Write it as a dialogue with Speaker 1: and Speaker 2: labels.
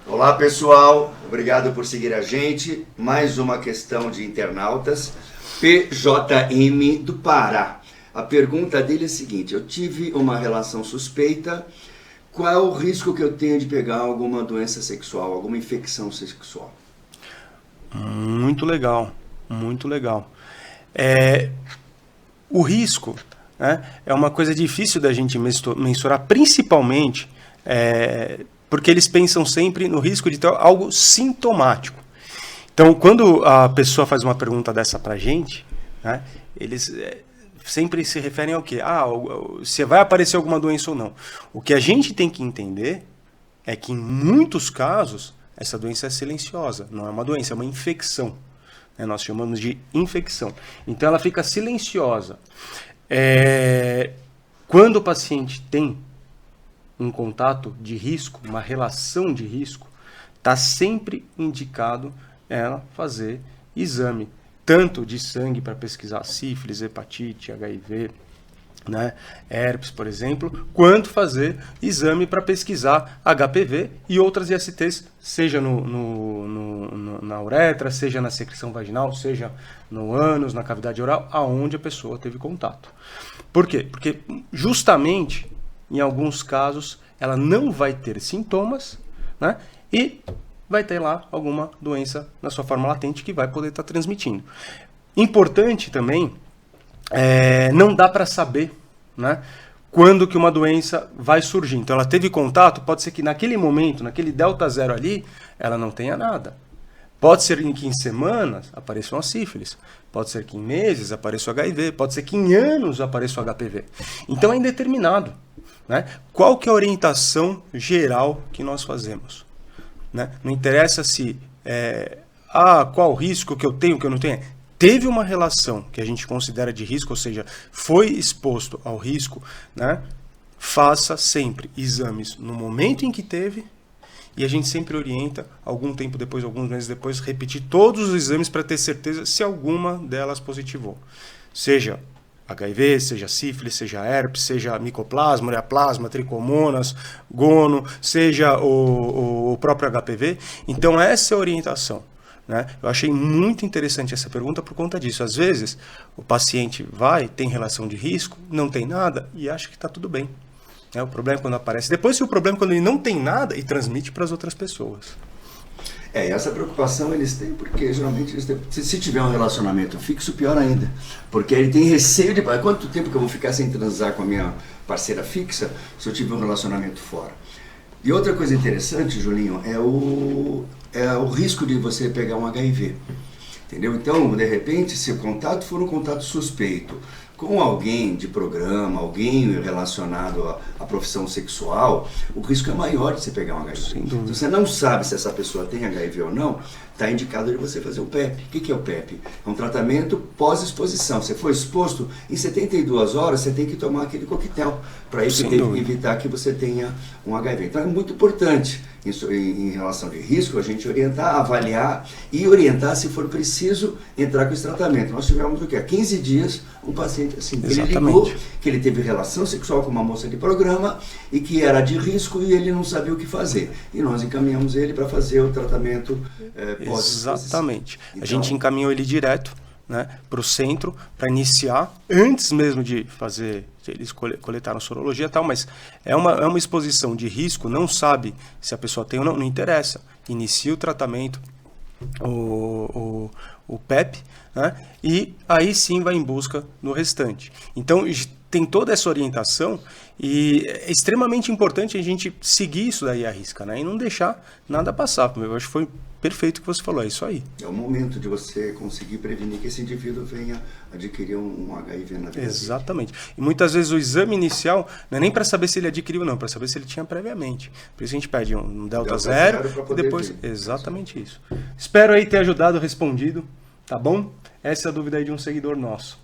Speaker 1: Olá pessoal, obrigado por seguir a gente. Mais uma questão de internautas. PJM do Pará. A pergunta dele é a seguinte: eu tive uma relação suspeita. Qual é o risco que eu tenho de pegar alguma doença sexual, alguma infecção sexual?
Speaker 2: Muito legal, muito legal. O risco, né, é uma coisa difícil da gente mensurar, principalmente porque eles pensam sempre no risco de ter algo sintomático. Então, quando a pessoa faz uma pergunta dessa para a gente, né, eles sempre se referem ao quê? Se vai aparecer alguma doença ou não. O que a gente tem que entender é que, em muitos casos, essa doença é silenciosa. Não é uma doença, é uma infecção. Nós chamamos de infecção. Então, ela fica silenciosa. Quando o paciente tem um contato de risco, uma relação de risco, está sempre indicado ela fazer exame, tanto de sangue para pesquisar sífilis, hepatite, HIV, né, herpes, por exemplo, quanto fazer exame para pesquisar HPV e outras ISTs, seja na uretra, seja na secreção vaginal, seja no ânus, na cavidade oral, aonde a pessoa teve contato. Por quê? Porque justamente em alguns casos ela não vai ter sintomas, né, e vai ter lá alguma doença na sua forma latente que vai poder estar transmitindo. Importante também, não dá para saber, né, quando que uma doença vai surgir. Então ela teve contato, pode ser que naquele momento, naquele delta zero ali, ela não tenha nada. Pode ser que em semanas apareça uma sífilis, pode ser que em meses apareça o HIV, pode ser que em anos apareça o HPV. Então é indeterminado, né? Qual que é a orientação geral que nós fazemos? Né? Não interessa se qual o risco que eu tenho, que eu não tenho. Teve uma relação que a gente considera de risco, ou seja, foi exposto ao risco, né? Faça sempre exames no momento em que teve, e a gente sempre orienta, algum tempo depois, alguns meses depois, repetir todos os exames para ter certeza se alguma delas positivou. Seja HIV, seja sífilis, seja herpes, seja micoplasma, ureaplasma, tricomonas, gono, seja o próprio HPV. Então essa é a orientação, né? Eu achei muito interessante essa pergunta por conta disso. Às vezes o paciente tem relação de risco, não tem nada e acha que está tudo bem. O problema é quando aparece. Depois, o problema é quando ele não tem nada e transmite para as outras pessoas.
Speaker 1: Essa preocupação eles têm porque geralmente eles têm, se tiver um relacionamento fixo, pior ainda. Porque ele tem receio de quanto tempo que eu vou ficar sem transar com a minha parceira fixa se eu tiver um relacionamento fora. E outra coisa interessante, Julinho, é o risco de você pegar um HIV. Entendeu? Então, de repente, se o contato for um contato suspeito com alguém de programa, alguém relacionado à profissão sexual, o risco é maior de você pegar um HIV. Se você não sabe se essa pessoa tem HIV ou não, está indicado de você fazer o PEP. O que é o PEP? É um tratamento pós-exposição. Você foi exposto, em 72 horas você tem que tomar aquele coquetel para evitar que você tenha um HIV. Então é muito importante isso, em relação de risco, a gente orientar, avaliar e orientar, se for preciso, entrar com esse tratamento. Nós tivemos o quê? Há 15 dias um paciente assim, ele ligou que ele teve relação sexual com uma moça de programa e que era de risco e ele não sabia o que fazer. E nós encaminhamos ele para fazer o tratamento pós-exposição.
Speaker 2: Exatamente.
Speaker 1: Então,
Speaker 2: a gente encaminhou ele direto, né, para o centro, para iniciar, antes mesmo de fazer, eles coletaram sorologia e tal, mas é uma exposição de risco, não sabe se a pessoa tem ou não, não interessa. Inicia o tratamento, o PEP, né, e aí sim vai em busca do restante. Então, tem toda essa orientação e é extremamente importante a gente seguir isso daí à risca, né, e não deixar nada passar. Eu acho que foi perfeito o que você falou, é isso aí.
Speaker 1: É o momento de você conseguir prevenir que esse indivíduo venha adquirir um HIV na vida.
Speaker 2: Exatamente. E muitas vezes o exame inicial não é nem para saber se ele adquiriu ou não, para saber se ele tinha previamente. Por isso a gente pede um delta zero e depois... Exatamente isso. Espero aí ter ajudado, respondido, tá bom? Essa é a dúvida aí de um seguidor nosso.